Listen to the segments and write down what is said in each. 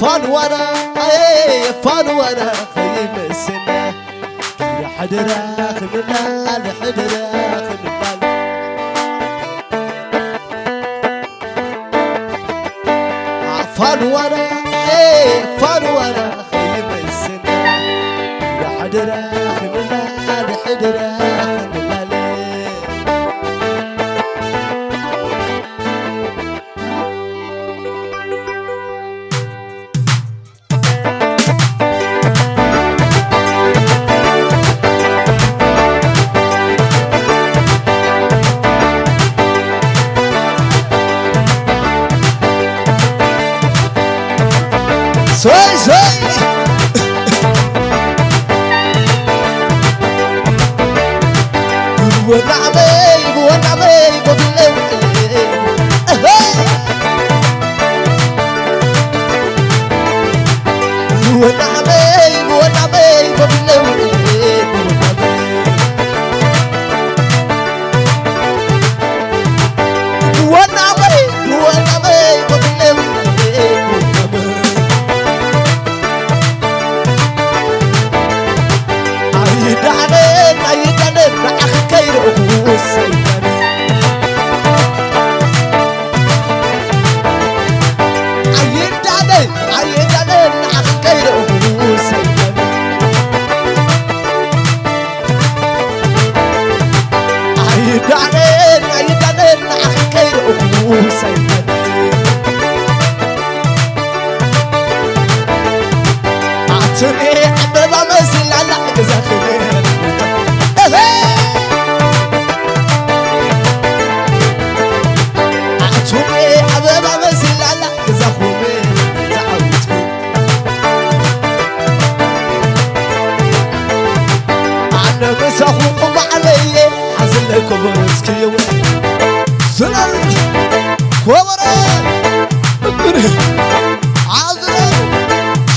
فانوانا فانوانا خيم السنة يا حدرا خمنا الحدرا خمنا فانوانا فانوانا خيم السنة يا حدرا خمنا الحدرا خمنا soy ونعمي وبالله ونعمي وبالله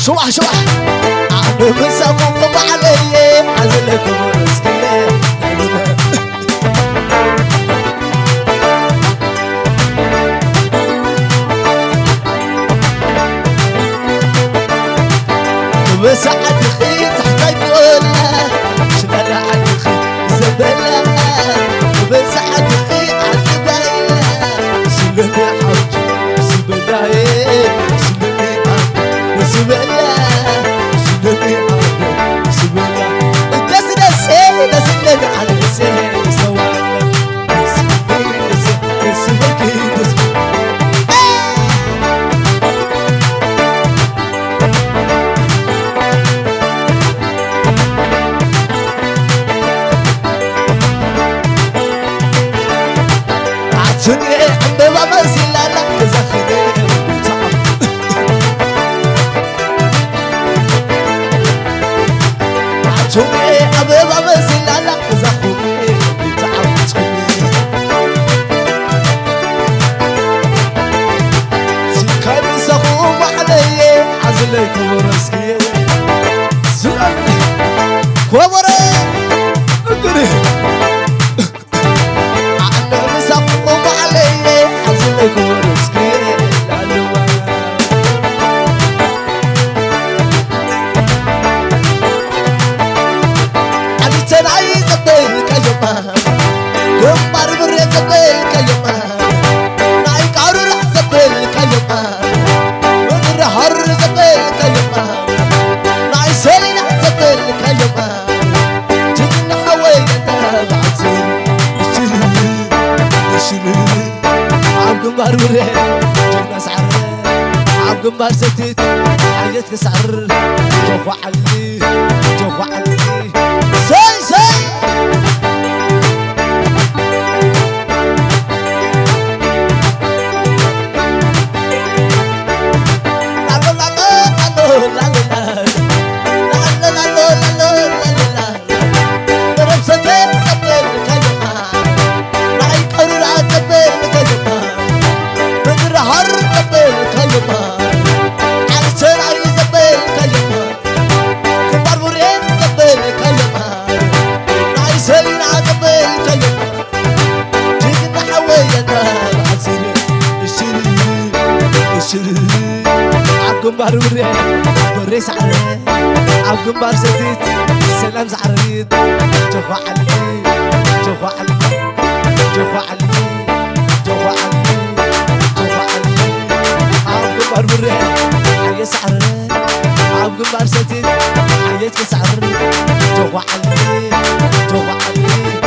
شوح شوح عم بسقوم علي عزلكم مسكين بسعد خي تحت يقولها شبل عد خي زبلها بسعد خي عتبلها سلمي حوجي سبلاي سبلا سبلا سبلا دس دس على السهل سوانا سبكي عتني بابا مسلالا زخدي تومي أبغى بسيل على زخمي تعبتني سكان زخم علي عزلك ورسكي سلام كوبرة أدري أنا زخم علي عزلك ورسكي قمر بريد زبالك يما ناي قارو رح زبالك يما من رهر زبالك يما ناي سالي رح زبالك يما جدنا حوالينا بعزين يشيلي عم قمر بريد جدنا سعر عم قمر ستيت حياتك سعر جوفا علي ساي عبقنبار بري سعري عبقنبار ستيت سلام زعريت جوخو علي جوخو علي جوخو علي جوخو علي جوخو علي عبقنبار بري حي سعري عبقنبار ستيت حياتك سعري جوخو علي جوخو علي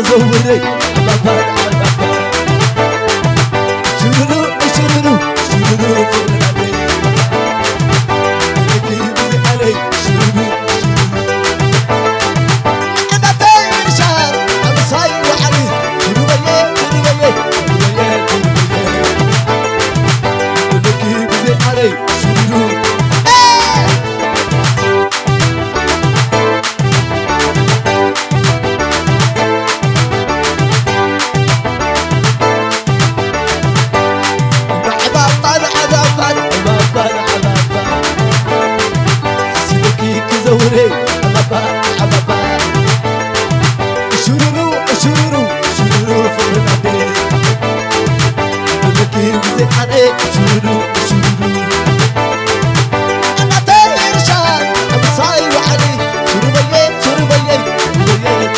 زوري عبابان عبابان شنو شنو شنو فرناني لكي علي شنو عبابان شهر عمصاي وعلي شنو بيه شنو بيه لكي علي شنو زوري عبابان عبابان شرورو شرورو شرورو فرناني لكي بزي عليك شرورو شرورو أنا طاير شان أبصاي وعلي شربيت شربيت شربيت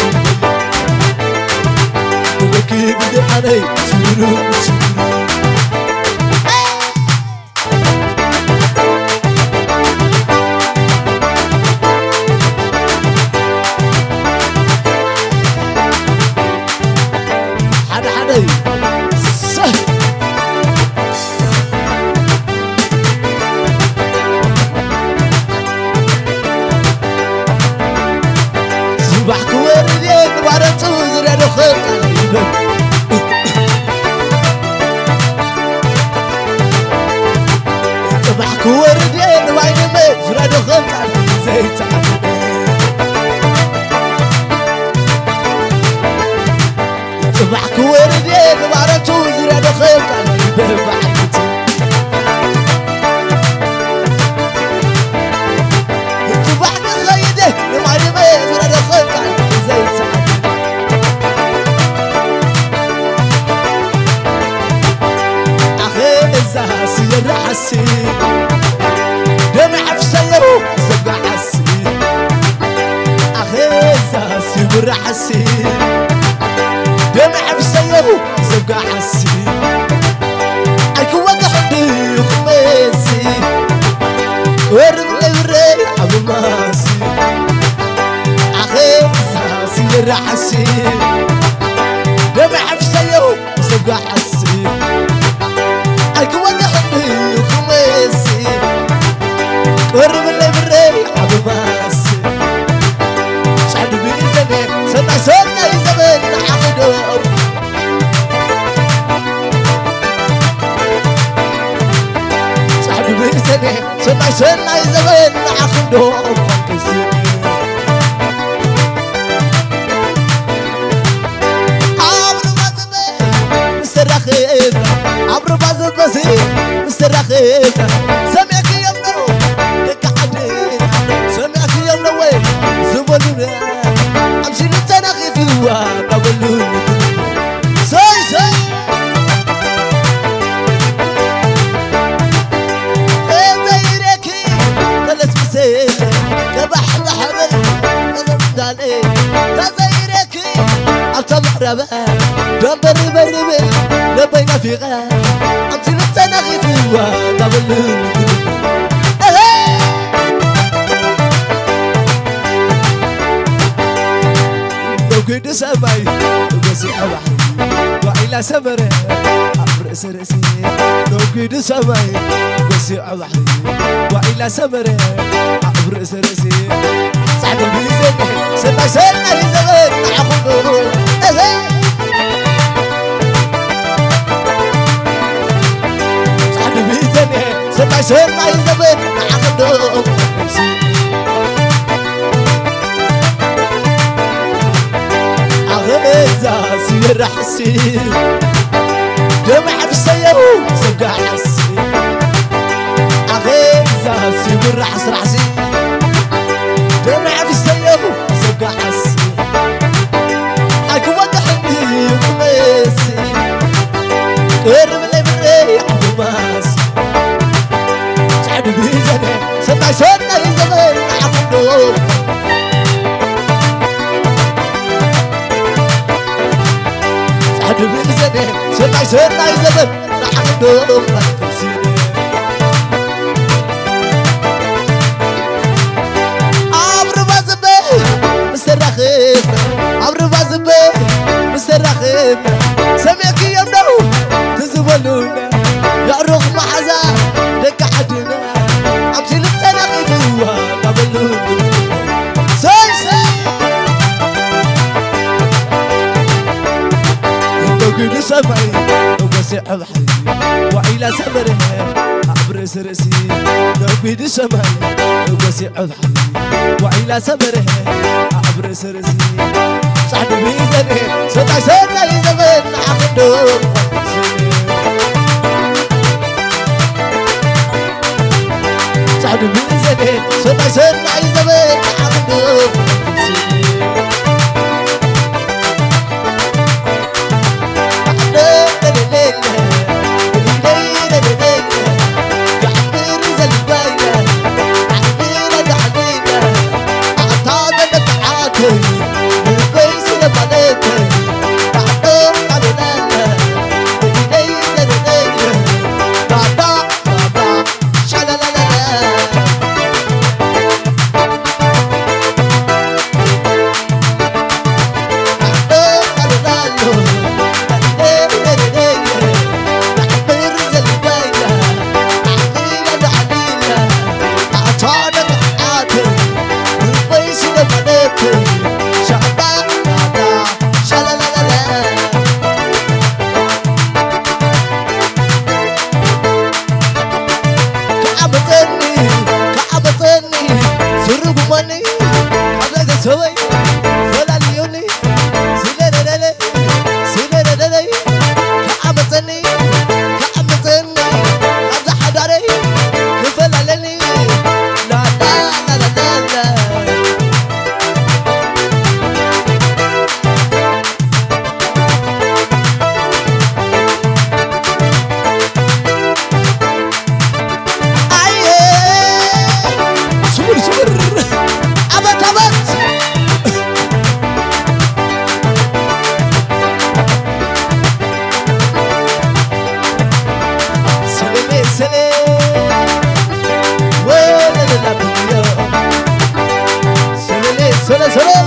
لكي بزي عليك شرورو شرورو صباحك ورديت وعرفت وزرع خلق صباحك ورديت وعيني ميت زرع خلق زيت صباحك ورديت وعرفت وزرع خلق بعينتي صباحك خيده وعيني ميت زرع خلق زيت أخي الزهاسي الرحسي دمع عفسيه زبق حسي أخي الزهاسي الرحسي دمع عفسيه زبق حسي أكو وقحدي وخميسي ورملي وري عبو ماسي أخي الزهاسي الرحسي دمع عفسيه زبق حسي أكو وقحدي وخميسي ورملي وري عبو ماسي سعد بيزني سنة يزمن عقده سعد بيزني سنة يزمن عقده مسترخينا سمعك يمنو لك حدينا سمعك يمنو وين زبلونا امشي للتناغي في وانا بلوني ساي ساي زيركي ثلاث مسيلة كبحر حبل دالي تزيركي أطلع ربا دبر بربي لبينا في غاب أمتي للتناغي في وانا بلوني لو كنت سماي وقسي أبحري وإلى سمرة عبر سرسي لو كنت سماي وقسي أبحري وإلى سمرة عبر سرسي سعد بيزن سنة سنة يزغل نعبدو سعد بيزن سنة سنة يزغل نعبدو أغيزة سير حسين دمع في السيو سبقع حسين أغيزة سير حسين دمع في السيو سبقع حسين أكو وقحني ومسي قرب لي بالريح وماسي سعد بيزني سمع سنة يزغل نعبدو سعد بيزني سمع سنة يزغل نعبدو عبر فازبي مسترخينا سمعك يمنو تزبلونا يا روح محزا لك حدنا امشي للتناغي فيها قبلونا ساي ساي لو كنت سمعي وقسي أبحري وإلى سمره عبر سرسي لو كنت سمعي وقسي أبحري وإلى سمره عبر سرسي سعد بيزني سنة سنة يزغل نعبدو سعد بيزني سنة سنة يزغل نعبدو Solo